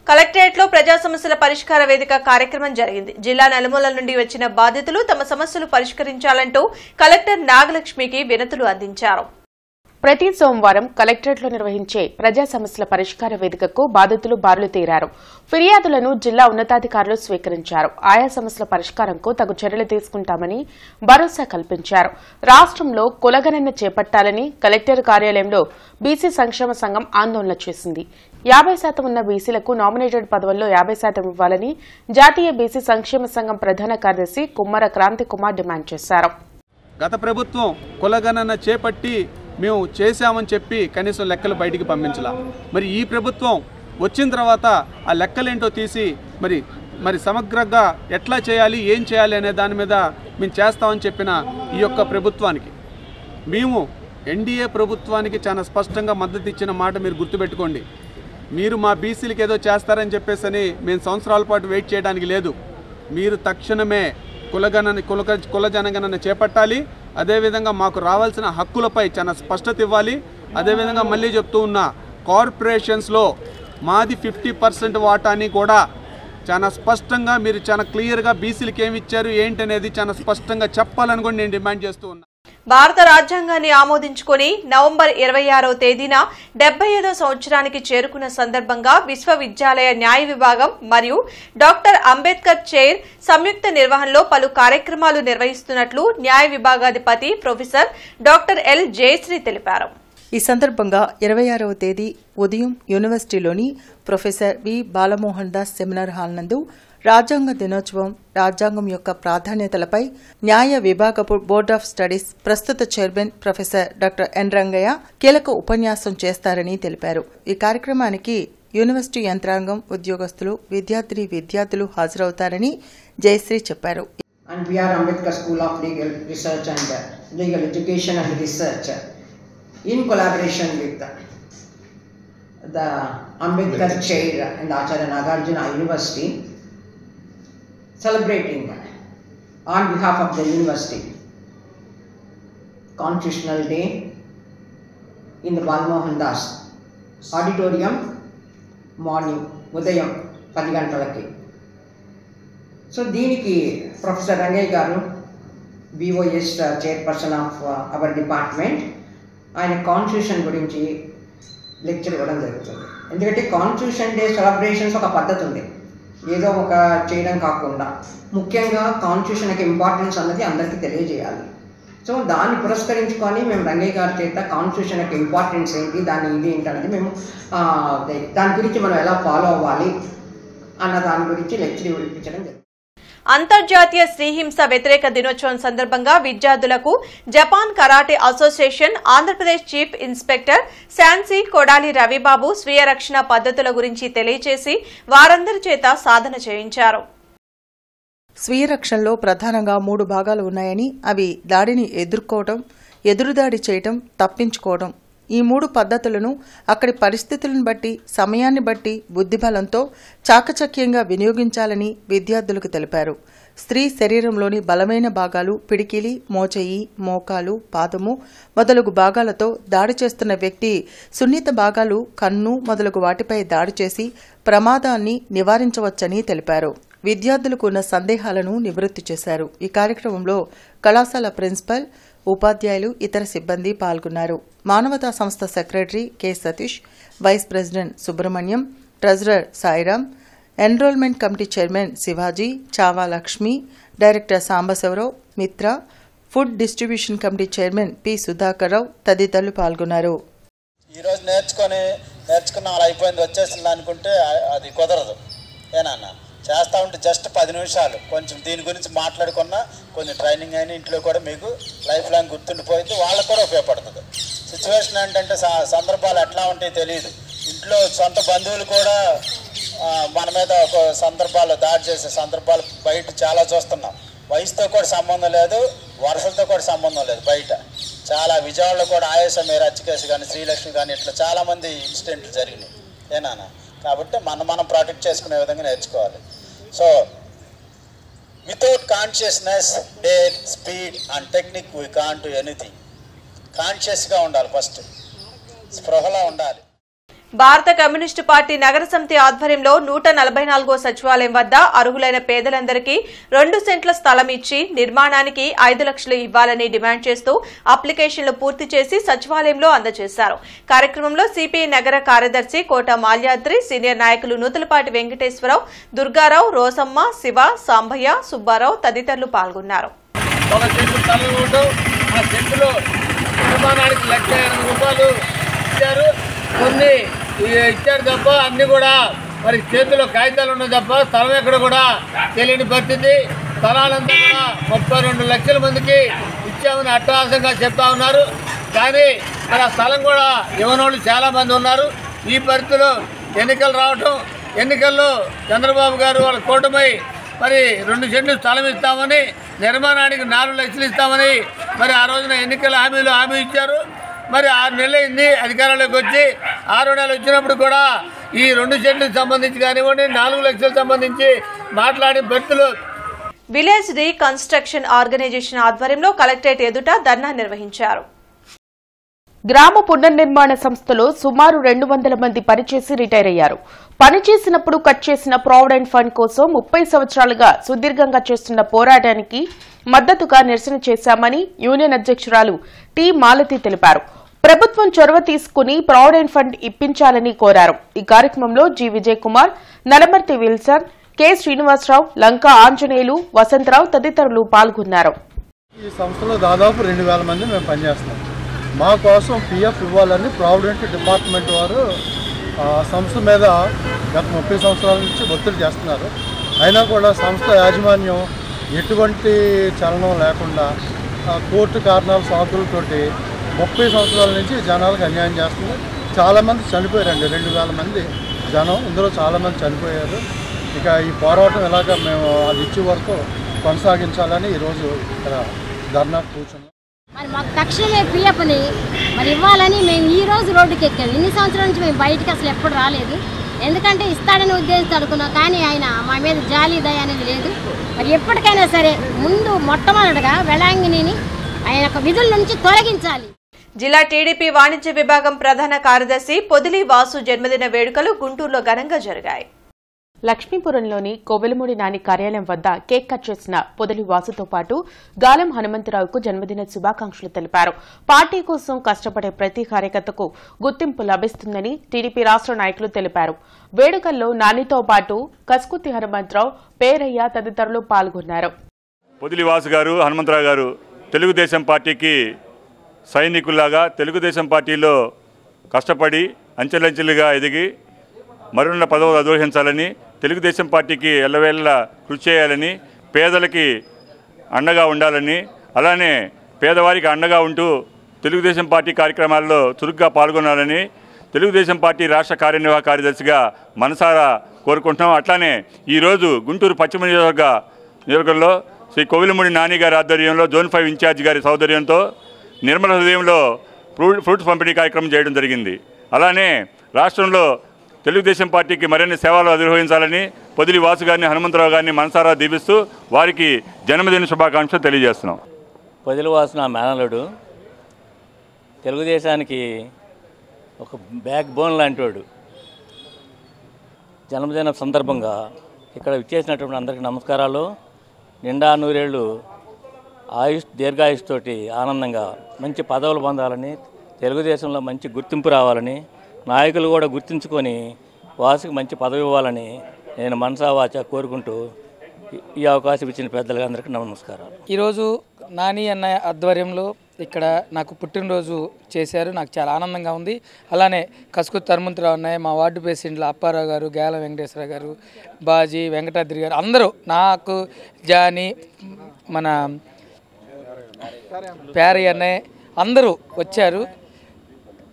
కలెక్టరేట్లో ప్రజా సమస్యల పరిష్కార వేదిక కార్యక్రమం జరిగింది. జిల్లా నలుమూలల నుండి వచ్చిన బాధితులు తమ సమస్యలు పరిష్కరించాలంటూ కలెక్టర్ నాగలక్ష్మికి వినతులు అందించారు. ప్రతి సోమవారం కలెక్టరేట్లో నిర్వహించే ప్రజా సమస్యల పరిష్కార వేదికకు బాధితులు బారులు తీరారు. ఫిర్యాదులను జిల్లా ఉన్నతాధికారులు స్వీకరించారు. ఆయా సమస్యల పరిష్కారంకు తగు చర్యలు తీసుకుంటామని భరోసా కల్పించారు. రాష్ట్రంలో కులగణన చేపట్టాలని కలెక్టర్ కార్యాలయంలో బీసీ సంక్షేమ సంఘం ఆందోళన చేసింది. 50% ఉన్న బీసీలకు నామినేటెడ్ పదవుల్లో 50% ఇవ్వాలని జాతీయ బీసీ సంక్షేమ సంఘం ప్రధాన కార్యదర్శి కుమ్మర క్రాంతి కుమార్ డిమాండ్ చేశారు. గత ప్రభుత్వం కులగణన చేపట్టి మేము చేశామని చెప్పి కనీసం లెక్కలు బయటికి పంపించాల. మరి ఈ ప్రభుత్వం వచ్చిన తర్వాత ఆ లెక్కలేంటో తీసి మరి సమగ్రంగా ఎట్లా చేయాలి, ఏం చేయాలి అనే దాని మీద మేము చేస్తామని చెప్పిన ఈ యొక్క ప్రభుత్వానికి మేము ఎన్డీఏ ప్రభుత్వానికి చాలా స్పష్టంగా మద్దతు ఇచ్చిన మాట మీరు గుర్తుపెట్టుకోండి. మీరు మా బీసీలకు ఏదో చేస్తారని చెప్పేసి మేము సంవత్సరాల పాటు వెయిట్ చేయడానికి లేదు. మీరు తక్షణమే కుల జనగణన చేపట్టాలి. అదేవిధంగా మాకు రావాల్సిన హక్కులపై చాలా స్పష్టత ఇవ్వాలి. అదేవిధంగా మళ్ళీ చెప్తూ ఉన్న కార్పొరేషన్స్లో మాది 50% వాటాని కూడా చాలా స్పష్టంగా మీరు చాలా క్లియర్గా బీసీలకు ఏమి ఇచ్చారు ఏంటనేది చాలా స్పష్టంగా చెప్పాలని కూడా నేను డిమాండ్ చేస్తూ ఉన్నా. భారత రాజ్యాంగాన్ని ఆమోదించుకుని నవంబర్ 26వ తేదీన 75వ సంవత్సరానికి చేరుకున్న సందర్భంగా విశ్వవిద్యాలయ న్యాయ విభాగం మరియు డాక్టర్ అంబేద్కర్ చైర్ సంయుక్త నిర్వహణలో పలు కార్యక్రమాలు నిర్వహిస్తున్నట్లు న్యాయ విభాగాధిపతి ప్రొఫెసర్ డాక్టర్ ఎల్ జయశ్రీ తెలిపారు. ఈ సందర్భంగా 26వ తేదీ ఉదయం యూనివర్సిటీలోని professor V Balamohan Das seminar hall నందు రాజ్యాంగ దినోత్సవం, రాజ్యాంగం యొక్క ప్రాధాన్యతలపై న్యాయ విభాగపు బోర్డ్ ఆఫ్ స్టడీస్ ప్రస్తుత chairman professor doctor N Rangaiah కీలక ఉపన్యాసం చేస్తారని తెలిపారు. ఈ కార్యక్రమానికి యూనివర్సిటీ యంత్రాంగం, ఉద్యోగస్తులు, విద్యార్థులు హాజరవుతారని జయశ్రీ చెప్పారు. And we are Ambedkar School of Legal Research and Legal Education and Research in collaboration with the Ambedkar Chair and Acharya Nagarjuna University, celebrating on behalf of the university Constitutional Day in the Balmohan Das Auditorium morning ఉదయం 10 గంటలకి. సో దీనికి ప్రొఫెసర్ రంగయ్య గారు BOS chairperson of our department ఆయన కాన్స్టిట్యూషన్ గురించి లెక్చర్ ఇవ్వడం జరుగుతుంది. ఎందుకంటే కాన్స్టిట్యూషన్ డే సెలబ్రేషన్స్ ఒక పద్ధతి ఉంది, ఏదో ఒక చేయడం కాకుండా ముఖ్యంగా కాన్స్టిట్యూషన్ యొక్క ఇంపార్టెన్స్ అన్నది అందరికీ తెలియజేయాలి. సో దాన్ని పురస్కరించుకొని మేము రంగయ్య గారి చేత కాన్స్టిట్యూషన్ యొక్క ఇంపార్టెన్స్ ఏంటి, దాని ఇది ఏంటి అనేది మేము దాని గురించి మనం ఎలా ఫాలో అవ్వాలి అన్న దాని గురించి లెక్చర్ ఇప్పించడం జరిగింది. అంతర్జాతీయ శ్రీహింస వ్యతిరేక దినోత్సవం సందర్భంగా విద్యార్థులకు Japan karate association Andhra Pradesh chief inspector శాన్సీ కొడాలి రవిబాబు స్వీయ రక్షణ పద్ధతుల గురించి తెలియజేసి వారందరి చేత సాధన చేయించారు. స్వీయ రక్షణలో ప్రధానంగా 3 భాగాలు ఉన్నాయని, అవి దాడిని ఎదుర్కోవడం, ఎదురుదాడి చేయటం, తప్పించుకోవడం. ఈ 3 పద్ధతులను అక్కడి పరిస్థితులను బట్టి, సమయాన్ని బట్టి బుద్ధిబలంతో చాకచక్యంగా వినియోగించాలని విద్యార్థులకు తెలిపారు. స్త్రీ శరీరంలోని బలమైన భాగాలు పిడికిలి, మోచేయి, మోకాలు, పాదము మొదలగు భాగాలతో దాడి చేస్తున్న వ్యక్తి సున్నిత భాగాలు, కన్ను మొదలగు వాటిపై దాడి చేసి ప్రమాదాన్ని నివారించవచ్చని తెలిపారు. విద్యార్థులకు ఉన్న సందేహాలను నివృత్తి చేశారు. ఈ కార్యక్రమంలో కళాశాల ప్రిన్సిపల్, ఉపాధ్యాయులు, ఇతర సిబ్బంది పాల్గొన్నారు. మానవతా సంస్థ secretary K Satish, vice president Subrahmanyam, treasurer Sairam, enrolment committee chairman Shivaji, Chava Lakshmi, director Sambasivarao, Mitra, food distribution committee chairman P Sudhakar Rao తదితరులు పాల్గొన్నారు. ఈరోజు నేర్చుకున్న వాళ్ళు అయిపోయింది వచ్చేసింది అనుకుంటే అది కుదరదు. ఏనన్నా చేస్తూ ఉంటే జస్ట్ 10 నిమిషాలు కొంచెం దీని గురించి మాట్లాడుకున్నా కొంచెం ట్రైనింగ్ అయినా ఇంట్లో కూడా మీకు లైఫ్ లాంగ్ గుర్తుండిపోయింది, వాళ్ళకు కూడా ఉపయోగపడుతుంది. సిచ్యువేషన్ ఏంటంటే సందర్భాలు ఎట్లా ఉంటాయో తెలియదు. ఇంట్లో సొంత బంధువులు కూడా మన మీద ఒక సందర్భాలు దాడి చేసే సందర్భాలు బయట చాలా చూస్తున్నాం. వయసుతో కూడా సంబంధం లేదు, వరుసలతో కూడా సంబంధం లేదు. బయట చాలా విజయవాడలో కూడా ఆయేషా మేర హత్య కానీ శ్రీలక్ష్మి కానీ ఇట్లా చాలామంది ఇన్సిడెంట్లు జరిగినాయి. ఏనా కాబట్టి మనం ప్రొటెక్ట్ చేసుకునే విధంగా నేర్చుకోవాలి. So without consciousness, dare, speed and technique we can't do anything. కాన్షియస్గా ఉండాలి, ఫస్ట్ స్పృహలో ఉండాలి. భారత కమ్యూనిస్టు పార్టీ నగర సమితి ఆధ్వర్యంలో 144వ సచివాలయం వద్ద అర్హులైన పేదలందరికీ 2 సెంట్ల స్థలం ఇచ్చి నిర్మాణానికి 5 లక్షలు ఇవ్వాలని డిమాండ్ చేస్తూ అప్లికేషన్లు పూర్తి చేసి సచివాలయంలో అందజేశారు. కార్యక్రమంలో సిపిఐ నగర కార్యదర్శి కోట మాల్యాద్రి, సీనియర్ నాయకులు నూతలపాటి వెంకటేశ్వరరావు, దుర్గారావు, రోసమ్మ, శివ, సాంబయ్య, సుబ్బారావు తదితరులు పాల్గొన్నారు. కొన్ని ఇచ్చారు తప్ప అన్ని కూడా మరి చేతిలో కాగితాలు ఉన్నాయి తప్ప స్థలం ఎక్కడ కూడా తెలియని పరిస్థితి. స్థలాలంతా కూడా 32 లక్షల మందికి ఇచ్చామని అట్టహాసంగా చెప్తా ఉన్నారు. కానీ మరి ఆ స్థలం కూడా ఇవ్వనోళ్ళు చాలామంది ఉన్నారు. ఈ పరిస్థితిలో ఎన్నికలు రావటం, ఎన్నికల్లో చంద్రబాబు గారు వాళ్ళ కూటమి మరి 2 సెంట్లు స్థలం ఇస్తామని, నిర్మాణానికి 4 లక్షలు ఇస్తామని మరి ఆ రోజున ఎన్నికల హామీ ఇచ్చారు. మరి 6 నెలలు అయింది అధికారంలోకి వచ్చి. 6 నెలలు వచ్చినప్పుడు కూడా ఈ 2 సెంట్లకు సంబంధించి కానివ్వండి 4 లక్షలకు సంబంధించి మాట్లాడి బెర్తులు. విలేజ్ రీకన్స్ట్రక్షన్ ఆర్గనైజేషన్ ఆధ్వర్యంలో కలెక్టరేట్ ఎదుట ధర్నా నిర్వహించారు. గ్రామ పునర్నిర్మాణ సంస్థలో సుమారు 200 మంది పనిచేసి రిటైర్ అయ్యారు. పనిచేసినప్పుడు కట్ చేసిన ప్రావిడెంట్ ఫండ్ కోసం 30 సంవత్సరాలుగా సుదీర్ఘంగా చేస్తున్న పోరాటానికి మద్దతుగా నిరసన చేశామని యూనియన్ అధ్యక్షురాలు టి మాలతి తెలిపారు. ప్రభుత్వం చొరవ తీసుకుని ప్రావిడెంట్ ఫండ్ ఇప్పించాలని కోరారు. ఈ కార్యక్రమంలో G Vijay Kumar, Nalamarthi Wilson, K Srinivasarao, Lanka Anjaneyulu, Vasantharao తదితరులు పాల్గొన్నారు. ఈ సంస్థలో దాదాపు 2000 మంది మేము పనిచేస్తాం. మా కోసం పిఎఫ్ ఇవ్వాలని ప్రావిడెంట్ డిపార్ట్మెంట్ వారు సంస్థ మీద గత 30 సంవత్సరాల నుంచి ఒత్తిడి చేస్తున్నారు. అయినా కూడా సంస్థ యాజమాన్యం ఎటువంటి చలనం లేకుండా కోర్టు కారణాల సాకులతోటి 30 సంవత్సరాల నుంచి జనాలకు అన్యాయం చేస్తుంది. చాలామంది చనిపోయారండి. 2000 మంది జనం, ఇందులో చాలామంది చనిపోయారు. ఇక ఈ పోరాటం ఎలాగ మేము అది ఇచ్చే వరకు కొనసాగించాలని ఈరోజు ఇక్కడ ధర్నా కూర్చున్నాం. మరి మాకు తక్షణమే పిఎఫ్ని మరి ఇవ్వాలని మేము ఈ రోజు రోడ్డుకి ఎక్కాము. ఇన్ని సంవత్సరాల నుంచి మేము బయటికి అసలు ఎప్పుడు రాలేదు. ఎందుకంటే ఇస్తాడని ఉద్దేశంతో అనుకున్నాం, కానీ ఆయన మా మీద జాలి దయ అనేది లేదు. మరి ఎప్పటికైనా సరే ముందు మొట్టమొదటిగా వెళాంగిణిని ఆయన విధుల నుంచి తొలగించాలి. జిల్లా టీడీపీ వాణిజ్య విభాగం ప్రధాన కార్యదర్శి పొదిలి వాసు జన్మదిన వేడుకలు గుంటూరులో ఘనంగా జరిగాయి. లక్ష్మీపురంలోని కోవెలమూడి నాని కార్యాలయం వద్ద కేక్ కట్ చేసిన పొదిలి వాసుతో పాటు గాలం హనుమంతరావుకు జన్మదిన శుభాకాంక్షలు తెలిపారు. పార్టీ కోసం కష్టపడే ప్రతి కార్యకర్తకు గుర్తింపు లభిస్తుందని టీడీపీ రాష్ట్ర నాయకులు తెలిపారు. వేడుకల్లో నానితో పాటు కస్కుతి హనుమంతరావు, పేరయ్య తదితరులు పాల్గొన్నారు. పొదిలి వాసు గారు, హనుమంతరావు గారు తెలుగుదేశం పార్టీకి సైనికుల్లాగా తెలుగుదేశం పార్టీలో కష్టపడి అంచెలంచెలుగా ఎదిగి మరున్న పదవులు అధిరోహించాలని, తెలుగుదేశం పార్టీకి ఎల్లవేళలా కృషి చేయాలని, పేదలకి అండగా ఉండాలని, అలానే పేదవారికి అండగా ఉంటూ తెలుగుదేశం పార్టీ కార్యక్రమాల్లో చురుగ్గా పాల్గొనాలని తెలుగుదేశం పార్టీ రాష్ట్ర కార్యనిర్వాహక కార్యదర్శిగా మనసారా కోరుకుంటున్నాం. అట్లానే ఈరోజు గుంటూరు పశ్చిమ నియోజకవర్గంలో శ్రీ కోవెలమూడి నాని గారి ఆధ్వర్యంలో జోన్ 5 ఇన్ఛార్జి గారి సౌదర్యంతో నిర్మల హృదయంలో ఫ్రూట్స్ పంపిణీ కార్యక్రమం చేయడం జరిగింది. అలానే రాష్ట్రంలో తెలుగుదేశం పార్టీకి మరిన్ని సేవలు నిర్వహించాలని పొదిలి వాసు గారిని, హనుమంతరావు గారిని మనసారా దీవిస్తూ వారికి జన్మదిన శుభాకాంక్షలు తెలియజేస్తున్నాం. పొదిలి వాసు నా మేనలుడు, తెలుగుదేశానికి ఒక బ్యాక్ బోన్ లాంటివాడు. జన్మదిన సందర్భంగా ఇక్కడ విచ్చేసినటువంటి అందరికీ నమస్కారాలు. నిండా 100 ఏళ్ళు దీర్ఘాయుష్తోటి ఆనందంగా మంచి పదవులు పొందాలని, తెలుగుదేశంలో మంచి గుర్తింపు రావాలని, నాయకులు కూడా గుర్తించుకొని వాసుకి మంచి పదవి ఇవ్వాలని నేను మనసా వాచా కోరుకుంటూ ఈ అవకాశం ఇచ్చిన పెద్దలందరికీ నమస్కారం. ఈరోజు నాని అన్న ఆధ్వర్యంలో ఇక్కడ నాకు పుట్టినరోజు చేశారు. నాకు చాలా ఆనందంగా ఉంది. అలానే కస్కుత్ హనుమంతరావు అన్నయ్య, మా వార్డు ప్రెసిడెంట్లు అప్పారావు గారు, గాలం వెంకటేశ్వర గారు, బాజీ వెంకటాద్రి గారు అందరూ, నాకు జానీ, మన పేరయ్య అన్నయ్య అందరూ వచ్చారు.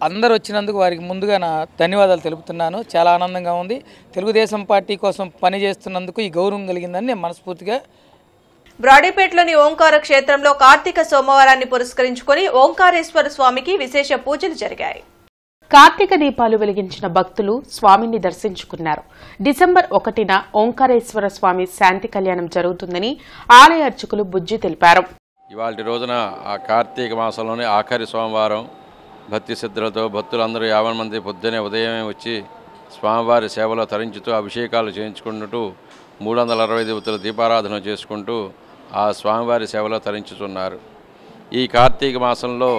అందరూ వచ్చినందుకు వారికి ముందుగా నా ధన్యవాదాలు తెలుపుతున్నాను. చాలా ఆనందంగా ఉంది. తెలుగుదేశం పార్టీ కోసం పనిచేస్తున్నందుకు ఈ గౌరవం కలిగిందని నేను మనస్ఫూర్తిగా. బ్రాడీపేటలోని ఓంకార క్షేత్రంలో కార్తీక సోమవారాన్ని పురస్కరించుకుని ఓంకారేశ్వర స్వామికి విశేష పూజలు జరిగాయి. కార్తీక దీపాలు వెలిగించిన భక్తులు స్వామిని దర్శించుకున్నారు. డిసెంబర్ 1న ఓంకారేశ్వర స్వామి శాంతి కళ్యాణం జరుగుతుందని ఆలయ అర్చకులు బుజ్జి తెలిపారు. ఇవాళ రోజున ఆ కార్తీక మాసంలోని ఆఖరి సోమవారం భక్తి శ్రద్ధలతో భక్తులందరూ 50 మంది పొద్దునే ఉదయమే వచ్చి స్వామివారి సేవలో తరించుతూ అభిషేకాలు చేయించుకుంటూ 365 భక్తుల దీపారాధన చేసుకుంటూ ఆ స్వామివారి సేవలో తరించుతున్నారు. ఈ కార్తీక మాసంలో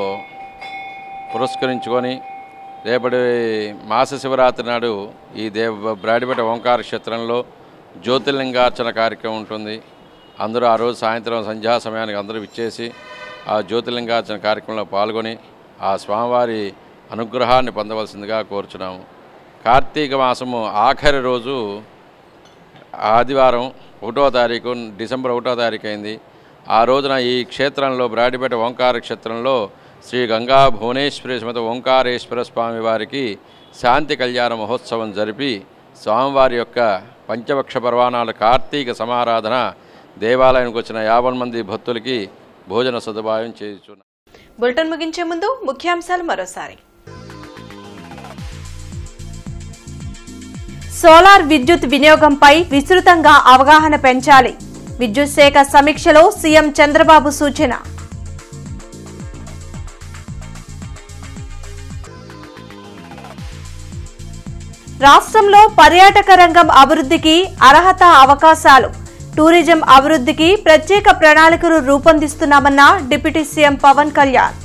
పురస్కరించుకొని రేపటి మాస శివరాత్రి నాడు ఈ బ్రాడిపేట ఓంకార క్షేత్రంలో జ్యోతిర్లింగార్చన కార్యక్రమం ఉంటుంది. అందరూ ఆ రోజు సాయంత్రం సంధ్యా సమయానికి అందరూ విచ్చేసి ఆ జ్యోతిర్లింగార్చన కార్యక్రమంలో పాల్గొని ఆ స్వామివారి అనుగ్రహాన్ని పొందవలసిందిగా కోరుచున్నాము. కార్తీక మాసము ఆఖరి రోజు ఆదివారం 1వ తారీఖు, డిసెంబర్ 1వ తారీఖు అయింది. ఆ రోజున ఈ క్షేత్రంలో బ్రాడిపేట ఓంకార క్షేత్రంలో శ్రీ గంగా భువనేశ్వరి సమేత ఓంకారేశ్వర స్వామి వారికి శాంతి కళ్యాణ మహోత్సవం జరిపి స్వామివారి యొక్క పంచవక్ష పర్వాణాల కార్తీక సమారాధన దేవాలయానికి వచ్చిన 50 మంది భక్తులకి భోజన సదుపాయం చేస్తున్నారు. బులెటిన్ ముగించే ముందు ముఖ్యాంశాలు మరోసారి. సోలార్ విద్యుత్ వినియోగంపై విస్తృతంగా అవగాహన పెంచాలి. విద్యుత్ శాఖ సమీక్షలో సీఎం చంద్రబాబు సూచన. రాష్ట్రంలో పర్యాటక రంగం అభివృద్ధికి అర్హత అవకాశాలు, టూరిజం అభివృద్ధికి ప్రత్యేక ప్రణాళికలు రూపొందిస్తున్నామన్న డిప్యూటీ సీఎం పవన్ కళ్యాణ్.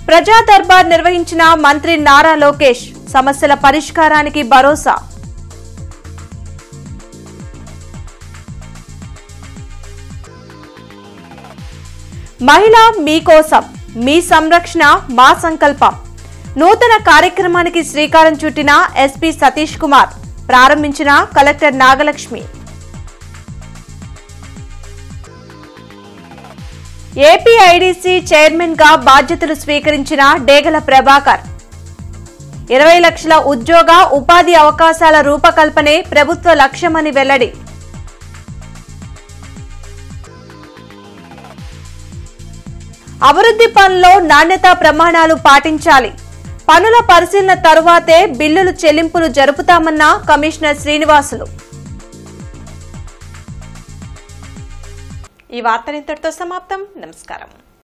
ప్రజా దర్బార్ నిర్వహించిన మంత్రి నారా లోకేష్, సమస్యల పరిష్కారానికి భరోసా. మహిళ మీకోసం, మీ సంరక్షణ మా సంకల్పం. నూతన కార్యక్రమానికి శ్రీకారం చుట్టిన ఎస్పీ సతీష్ కుమార్, ప్రారంభించిన కలెక్టర్ నాగలక్ష్మి. ఏపీఐడీసీ చైర్మన్ గా బాధ్యతలు స్వీకరించిన డేగల ప్రభాకర్. 20 లక్షల ఉద్యోగ ఉపాధి అవకాశాల రూపకల్పనే ప్రభుత్వ లక్ష్యమని వెల్లడి. అభివృద్ధి పనుల్లో నాణ్యతా ప్రమాణాలు పాటించాలి. పనుల పరిశీలన తరువాతే బిల్లులు చెల్లింపులు జరుపుతామన్న కమిషనర్ శ్రీనివాసులు. ఈ వార్తలు ఇంతటితో సమాప్తం. నమస్కారం.